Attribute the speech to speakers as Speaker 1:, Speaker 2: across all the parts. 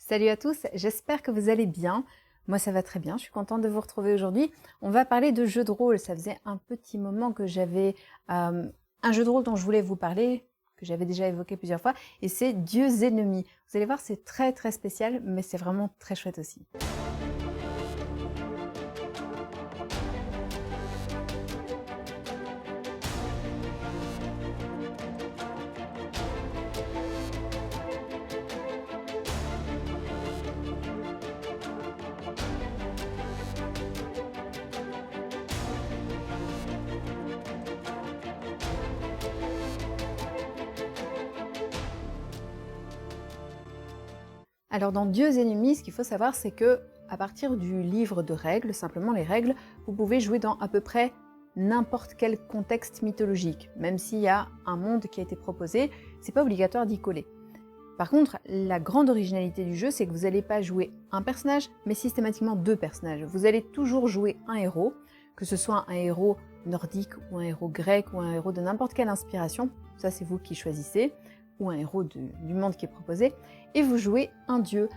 Speaker 1: Salut à tous, j'espère que vous allez bien. Moi ça va très bien, je suis contente de vous retrouver aujourd'hui. On va parler de jeux de rôle. Ça faisait un petit moment que j'avais un jeu de rôle dont je voulais vous parler, que j'avais déjà évoqué plusieurs fois, et c'est Dieux ennemis. Vous allez voir, c'est très très spécial, mais c'est vraiment très chouette aussi. Alors dans Dieux ennemis, ce qu'il faut savoir, c'est que à partir du livre de règles, simplement les règles, vous pouvez jouer dans à peu près n'importe quel contexte mythologique. Même s'il y a un monde qui a été proposé, c'est pas obligatoire d'y coller. Par contre, la grande originalité du jeu, c'est que vous n'allez pas jouer un personnage, mais systématiquement deux personnages. Vous allez toujours jouer un héros, que ce soit un héros nordique, ou un héros grec, ou un héros de n'importe quelle inspiration, ça c'est vous qui choisissez, ou un héros du monde qui est proposé, et vous jouez un dieu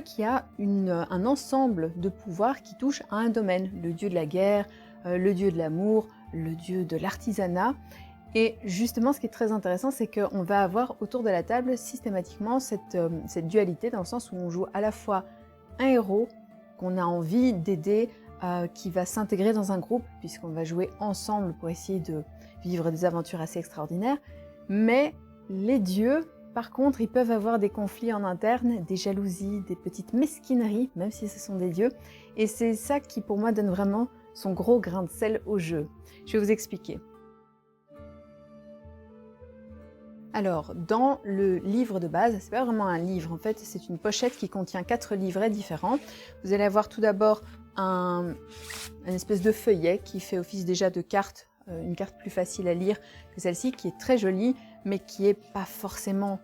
Speaker 1: qui a un ensemble de pouvoirs qui touchent à un domaine, le dieu de la guerre, le dieu de l'amour, le dieu de l'artisanat. Et justement, ce qui est très intéressant, c'est qu'on va avoir autour de la table systématiquement cette dualité, dans le sens où on joue à la fois un héros qu'on a envie d'aider, qui va s'intégrer dans un groupe, puisqu'on va jouer ensemble pour essayer de vivre des aventures assez extraordinaires, mais les dieux, par contre, ils peuvent avoir des conflits en interne, des jalousies, des petites mesquineries, même si ce sont des dieux, et c'est ça qui, pour moi, donne vraiment son gros grain de sel au jeu. Je vais vous expliquer. Alors, dans le livre de base, c'est pas vraiment un livre, en fait, c'est une pochette qui contient 4 livrets différents. Vous allez avoir tout d'abord une espèce de feuillet qui fait office déjà de carte, une carte plus facile à lire que celle-ci, qui est très jolie, mais qui n'est pas forcément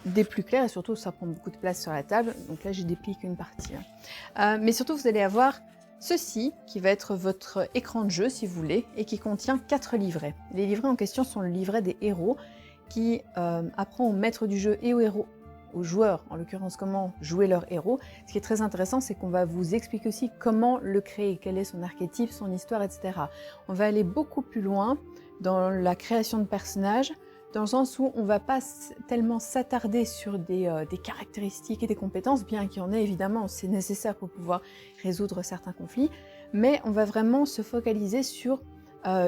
Speaker 1: des plus claires, et surtout ça prend beaucoup de place sur la table, donc là j'ai déplié qu'une partie. Mais surtout vous allez avoir ceci, qui va être votre écran de jeu si vous voulez, et qui contient 4 livrets. Les livrets en question sont le livret des héros, qui apprend au maître du jeu et aux joueurs, en l'occurrence, comment jouer leur héros. Ce qui est très intéressant, c'est qu'on va vous expliquer aussi comment le créer, quel est son archétype, son histoire, etc. On va aller beaucoup plus loin dans la création de personnages, dans le sens où on ne va pas tellement s'attarder sur des caractéristiques et des compétences, bien qu'il y en ait évidemment, c'est nécessaire pour pouvoir résoudre certains conflits, mais on va vraiment se focaliser sur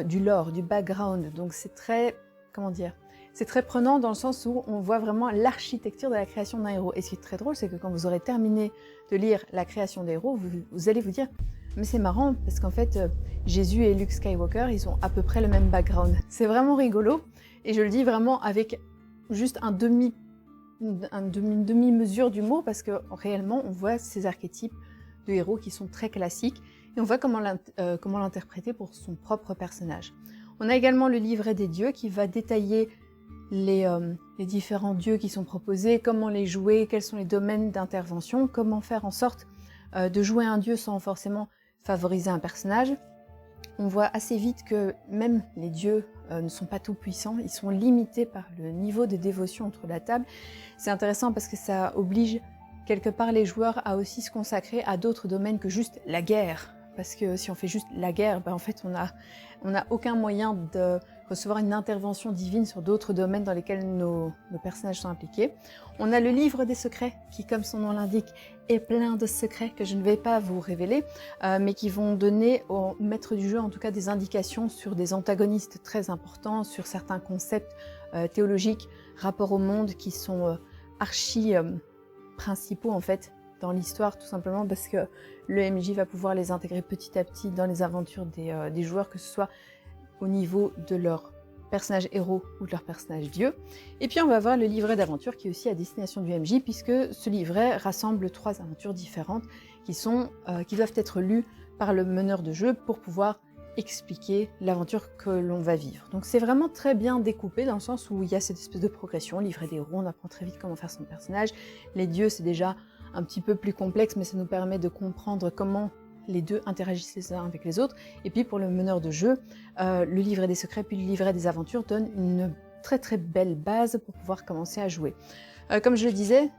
Speaker 1: du lore, du background. Donc c'est très, comment dire, c'est très prenant dans le sens où on voit vraiment l'architecture de la création d'un héros. Et ce qui est très drôle, c'est que quand vous aurez terminé de lire la création des héros, vous allez vous dire « Mais c'est marrant, parce qu'en fait, Jésus et Luke Skywalker, ils ont à peu près le même background. » C'est vraiment rigolo, et je le dis vraiment avec juste une demi-mesure d'humour, parce que réellement, on voit ces archétypes de héros qui sont très classiques, et on voit comment l'interpréter pour son propre personnage. On a également le livret des dieux qui va détailler les différents dieux qui sont proposés, comment les jouer, quels sont les domaines d'intervention, comment faire en sorte de jouer un dieu sans forcément favoriser un personnage. On voit assez vite que même les dieux ne sont pas tout puissants, ils sont limités par le niveau de dévotion autour de la table. C'est intéressant parce que ça oblige quelque part les joueurs à aussi se consacrer à d'autres domaines que juste la guerre. Parce que si on fait juste la guerre, en fait on a aucun moyen de recevoir une intervention divine sur d'autres domaines dans lesquels nos personnages sont impliqués. On a le livre des secrets qui, comme son nom l'indique, est plein de secrets que je ne vais pas vous révéler, mais qui vont donner au maître du jeu en tout cas des indications sur des antagonistes très importants, sur certains concepts théologiques, rapport au monde qui sont archi principaux en fait dans l'histoire, tout simplement parce que le MJ va pouvoir les intégrer petit à petit dans les aventures des joueurs, que ce soit au niveau de leur personnage héros ou de leur personnage dieu. Et puis on va avoir le livret d'aventure qui est aussi à destination du MJ, puisque ce livret rassemble 3 aventures différentes qui doivent être lues par le meneur de jeu pour pouvoir expliquer l'aventure que l'on va vivre. Donc c'est vraiment très bien découpé dans le sens où il y a cette espèce de progression. Livret des héros, on apprend très vite comment faire son personnage. Les dieux, c'est déjà un petit peu plus complexe, mais ça nous permet de comprendre comment les deux interagissent les uns avec les autres. Et puis pour le meneur de jeu, le livret des secrets puis le livret des aventures donnent une très très belle base pour pouvoir commencer à jouer. Comme je le disais,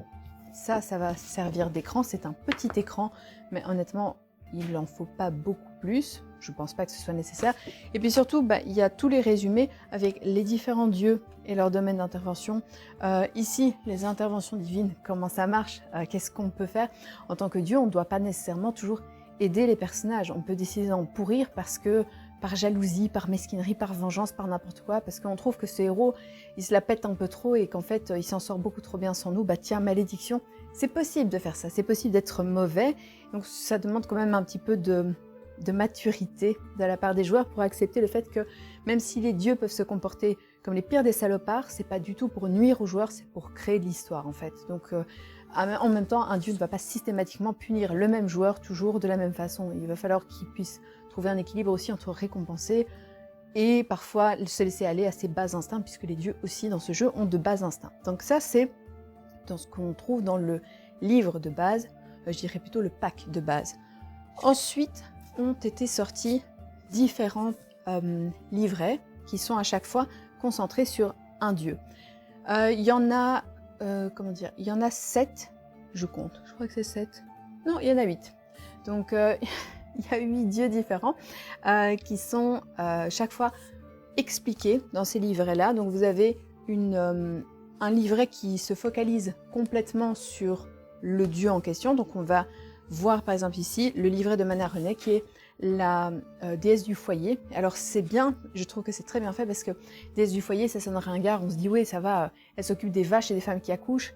Speaker 1: ça va servir d'écran. C'est un petit écran, mais honnêtement, il n'en faut pas beaucoup plus. Je ne pense pas que ce soit nécessaire. Et puis surtout, il y a tous les résumés avec les différents dieux et leur domaine d'intervention. Ici, les interventions divines, comment ça marche, qu'est-ce qu'on peut faire. En tant que dieu, on ne doit pas nécessairement toujours aider les personnages. On peut décider d'en pourrir par jalousie, par mesquinerie, par vengeance, par n'importe quoi, parce qu'on trouve que ce héros, il se la pète un peu trop et qu'en fait, il s'en sort beaucoup trop bien sans nous. Tiens, malédiction, c'est possible de faire ça, c'est possible d'être mauvais. Donc ça demande quand même un petit peu de maturité de la part des joueurs pour accepter le fait que même si les dieux peuvent se comporter comme les pires des salopards, c'est pas du tout pour nuire aux joueurs, c'est pour créer de l'histoire en fait. Donc en même temps, un dieu ne va pas systématiquement punir le même joueur toujours de la même façon. Il va falloir qu'il puisse trouver un équilibre aussi entre récompenser et parfois se laisser aller à ses bas instincts, puisque les dieux aussi dans ce jeu ont de bas instincts. Donc ça, c'est dans ce qu'on trouve dans le livre de base, je dirais plutôt le pack de base. Ensuite ont été sortis différents livrets qui sont à chaque fois concentrés sur un dieu. Il y en a, il y en a 7, je compte, je crois que c'est 7. Non, il y en a 8. Donc il y a 8 dieux différents qui sont chaque fois expliqués dans ces livrets-là. Donc vous avez un livret qui se focalise complètement sur le dieu en question. Donc on va voir par exemple ici le livret de Mana René qui est la déesse du foyer. Alors c'est bien, je trouve que c'est très bien fait parce que déesse du foyer, ça sonne ringard, on se dit oui ça va, elle s'occupe des vaches et des femmes qui accouchent.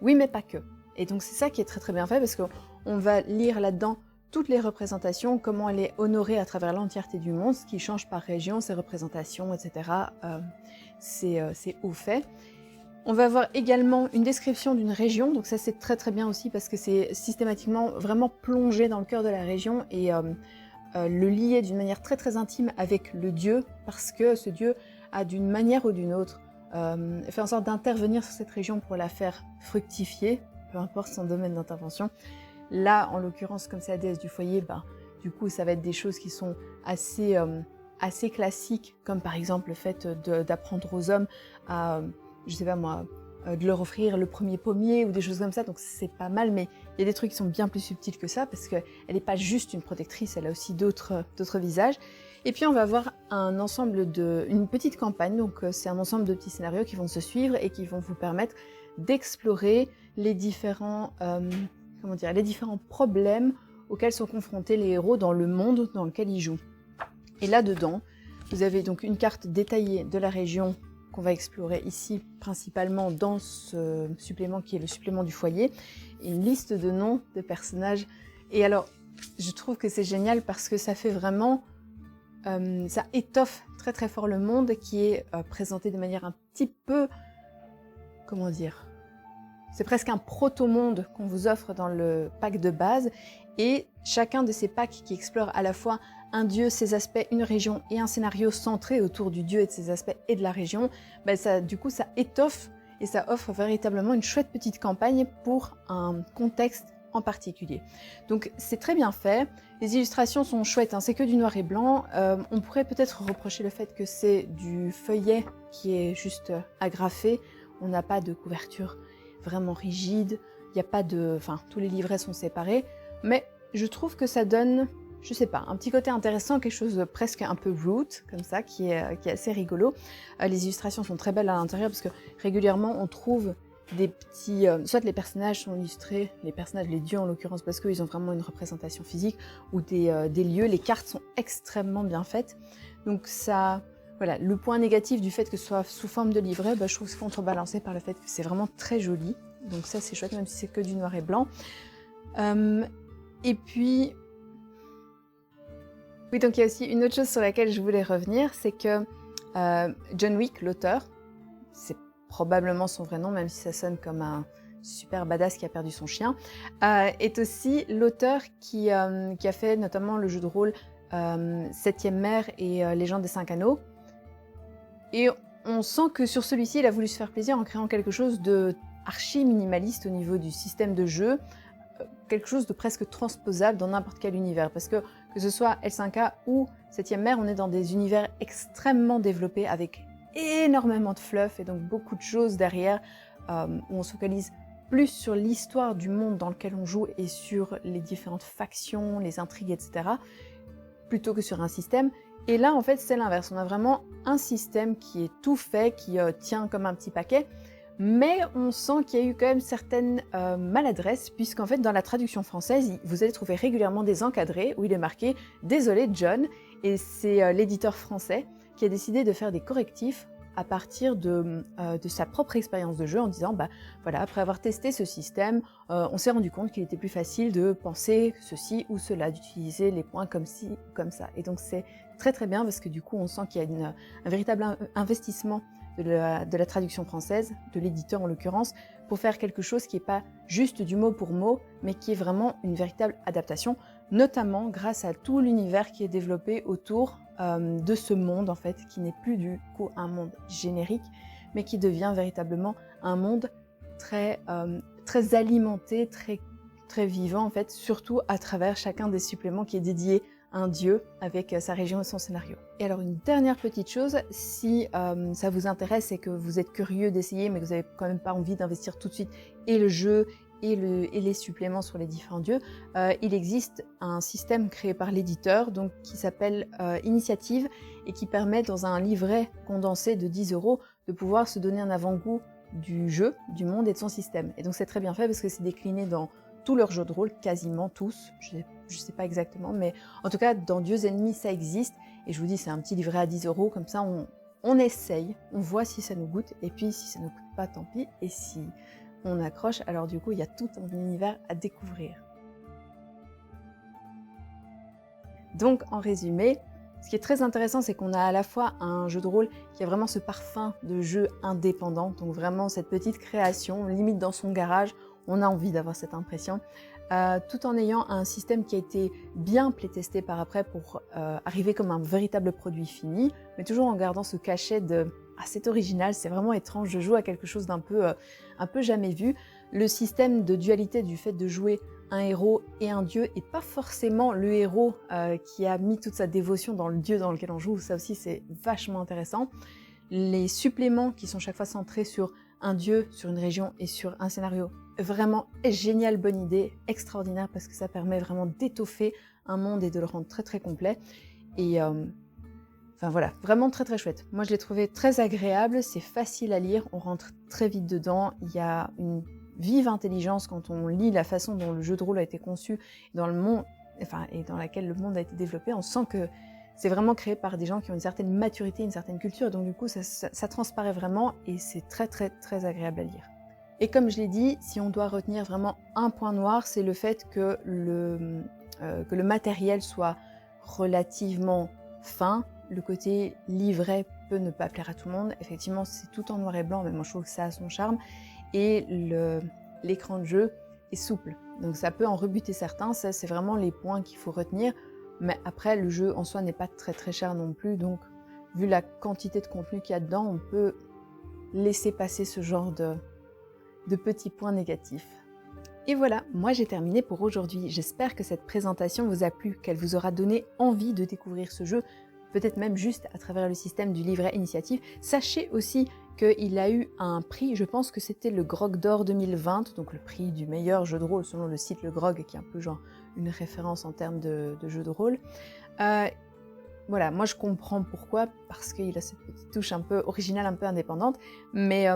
Speaker 1: Oui mais pas que. Et donc c'est ça qui est très très bien fait parce qu'on va lire là-dedans toutes les représentations, comment elle est honorée à travers l'entièreté du monde, ce qui change par région, ses représentations, etc. C'est au fait. On va avoir également une description d'une région, donc ça c'est très très bien aussi parce que c'est systématiquement vraiment plongé dans le cœur de la région et le lier d'une manière très très intime avec le dieu, parce que ce dieu a d'une manière ou d'une autre fait en sorte d'intervenir sur cette région pour la faire fructifier, peu importe son domaine d'intervention. Là, en l'occurrence, comme c'est la déesse du foyer, du coup, ça va être des choses qui sont assez classiques, comme par exemple le fait d'apprendre aux hommes à, je sais pas moi, de leur offrir le premier pommier ou des choses comme ça. Donc c'est pas mal, mais il y a des trucs qui sont bien plus subtils que ça, parce qu'elle n'est pas juste une protectrice, elle a aussi d'autres visages. Et puis on va avoir une petite campagne, donc c'est un ensemble de petits scénarios qui vont se suivre et qui vont vous permettre d'explorer les différents problèmes auxquels sont confrontés les héros dans le monde dans lequel ils jouent. Et là-dedans, vous avez donc une carte détaillée de la région qu'on va explorer ici, principalement dans ce supplément qui est le supplément du foyer, une liste de noms de personnages. Et alors, je trouve que c'est génial parce que ça fait vraiment... ça étoffe très très fort le monde qui est présenté de manière un petit peu... Comment dire ? C'est presque un proto-monde qu'on vous offre dans le pack de base, et chacun de ces packs qui explore à la fois un dieu, ses aspects, une région et un scénario centré autour du dieu et de ses aspects et de la région, du coup ça étoffe et ça offre véritablement une chouette petite campagne pour un contexte en particulier. Donc c'est très bien fait, les illustrations sont chouettes, c'est que du noir et blanc. On pourrait peut-être reprocher le fait que c'est du feuillet qui est juste agrafé, on n'a pas de couverture vraiment rigide, il n'y a pas de... Enfin, tous les livrets sont séparés, mais je trouve que ça donne, je sais pas, un petit côté intéressant, quelque chose de presque un peu root, comme ça, qui est assez rigolo. Les illustrations sont très belles à l'intérieur, parce que régulièrement, on trouve des petits... soit les personnages sont illustrés, les dieux en l'occurrence, parce qu'ils ont vraiment une représentation physique, ou des lieux, les cartes sont extrêmement bien faites. Donc ça... Voilà, le point négatif du fait que ce soit sous forme de livret, je trouve que c'est contrebalancé par le fait que c'est vraiment très joli. Donc ça, c'est chouette, même si c'est que du noir et blanc. Et puis... Oui, donc il y a aussi une autre chose sur laquelle je voulais revenir, c'est que John Wick, l'auteur, c'est probablement son vrai nom, même si ça sonne comme un super badass qui a perdu son chien, est aussi l'auteur qui a fait notamment le jeu de rôle Septième Mer et Légende des Cinq Anneaux. Et on sent que sur celui-ci, il a voulu se faire plaisir en créant quelque chose de archi minimaliste au niveau du système de jeu, quelque chose de presque transposable dans n'importe quel univers. Parce que ce soit L5A ou Septième Mer, on est dans des univers extrêmement développés avec énormément de fluff et donc beaucoup de choses derrière où on se focalise plus sur l'histoire du monde dans lequel on joue et sur les différentes factions, les intrigues, etc., plutôt que sur un système. Et là, en fait, c'est l'inverse. On a vraiment un système qui est tout fait, qui tient comme un petit paquet, mais on sent qu'il y a eu quand même certaines maladresses, puisqu'en fait, dans la traduction française, vous allez trouver régulièrement des encadrés où il est marqué « Désolé, John », et c'est l'éditeur français qui a décidé de faire des correctifs à partir de sa propre expérience de jeu en disant voilà, après avoir testé ce système, on s'est rendu compte qu'il était plus facile de penser ceci ou cela, d'utiliser les points comme ci, comme ça. Et donc c'est très très bien parce que du coup on sent qu'il y a un véritable investissement de la traduction française, de l'éditeur en l'occurrence, pour faire quelque chose qui n'est pas juste du mot pour mot, mais qui est vraiment une véritable adaptation, notamment grâce à tout l'univers qui est développé autour de ce monde en fait, qui n'est plus du coup un monde générique, mais qui devient véritablement un monde très alimenté, très vivant en fait, surtout à travers chacun des suppléments qui est dédié à un dieu avec sa région et son scénario. Et alors une dernière petite chose, si ça vous intéresse et que vous êtes curieux d'essayer, mais que vous n'avez quand même pas envie d'investir tout de suite et le jeu et les suppléments sur les différents dieux, il existe un système créé par l'éditeur donc qui s'appelle Initiative et qui permet dans un livret condensé de 10 € de pouvoir se donner un avant-goût du jeu, du monde et de son système. Et donc c'est très bien fait parce que c'est décliné dans tous leurs jeux de rôle, quasiment tous, je ne sais pas exactement, mais en tout cas dans Dieux Ennemis ça existe et je vous dis c'est un petit livret à 10 €, comme ça on essaye, on voit si ça nous goûte et puis si ça ne nous goûte pas tant pis et si on accroche, alors du coup il y a tout un univers à découvrir. Donc en résumé, ce qui est très intéressant, c'est qu'on a à la fois un jeu de rôle qui a vraiment ce parfum de jeu indépendant, donc vraiment cette petite création, limite dans son garage, on a envie d'avoir cette impression, tout en ayant un système qui a été bien playtesté par après pour arriver comme un véritable produit fini, mais toujours en gardant ce cachet de « ah, c'est original, c'est vraiment étrange, je joue à quelque chose d'un peu, un peu jamais vu ». Le système de dualité du fait de jouer un héros et un dieu et pas forcément le héros qui a mis toute sa dévotion dans le dieu dans lequel on joue, ça aussi c'est vachement intéressant. Les suppléments qui sont chaque fois centrés sur un dieu, sur une région et sur un scénario, vraiment génial, bonne idée, extraordinaire parce que ça permet vraiment d'étoffer un monde et de le rendre très très complet. Et enfin voilà, vraiment très très chouette. Moi je l'ai trouvé très agréable, c'est facile à lire, on rentre très vite dedans, il y a une vive intelligence quand on lit la façon dont le jeu de rôle a été conçu, dans le monde, enfin, et dans laquelle le monde a été développé, on sent que c'est vraiment créé par des gens qui ont une certaine maturité, une certaine culture, et donc du coup ça transparaît vraiment et c'est très très très agréable à lire. Et comme je l'ai dit, si on doit retenir vraiment un point noir, c'est le fait que le matériel soit relativement fin. Le côté livret peut ne pas plaire à tout le monde. Effectivement, c'est tout en noir et blanc, mais moi je trouve que ça a son charme. Et l'écran de jeu est souple. Donc ça peut en rebuter certains, ça c'est vraiment les points qu'il faut retenir. Mais après, le jeu en soi n'est pas très très cher non plus, donc vu la quantité de contenu qu'il y a dedans, on peut laisser passer ce genre de petits points négatifs. Et voilà, moi j'ai terminé pour aujourd'hui. J'espère que cette présentation vous a plu, qu'elle vous aura donné envie de découvrir ce jeu, peut-être même juste à travers le système du livret Initiative. Sachez aussi qu'il a eu un prix, je pense que c'était le Grog d'Or 2020, donc le prix du meilleur jeu de rôle selon le site Le Grog, qui est un peu genre une référence en termes de jeu de rôle. Voilà, moi je comprends pourquoi, parce qu'il a cette petite touche un peu originale, un peu indépendante, mais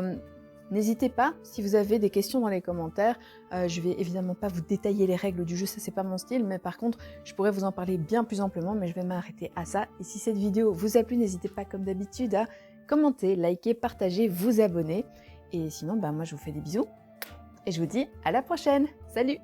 Speaker 1: n'hésitez pas, si vous avez des questions dans les commentaires, je vais évidemment pas vous détailler les règles du jeu, ça c'est pas mon style, mais par contre, je pourrais vous en parler bien plus amplement, mais je vais m'arrêter à ça. Et si cette vidéo vous a plu, n'hésitez pas comme d'habitude à commenter, liker, partager, vous abonner. Et sinon, moi je vous fais des bisous, et je vous dis à la prochaine. Salut!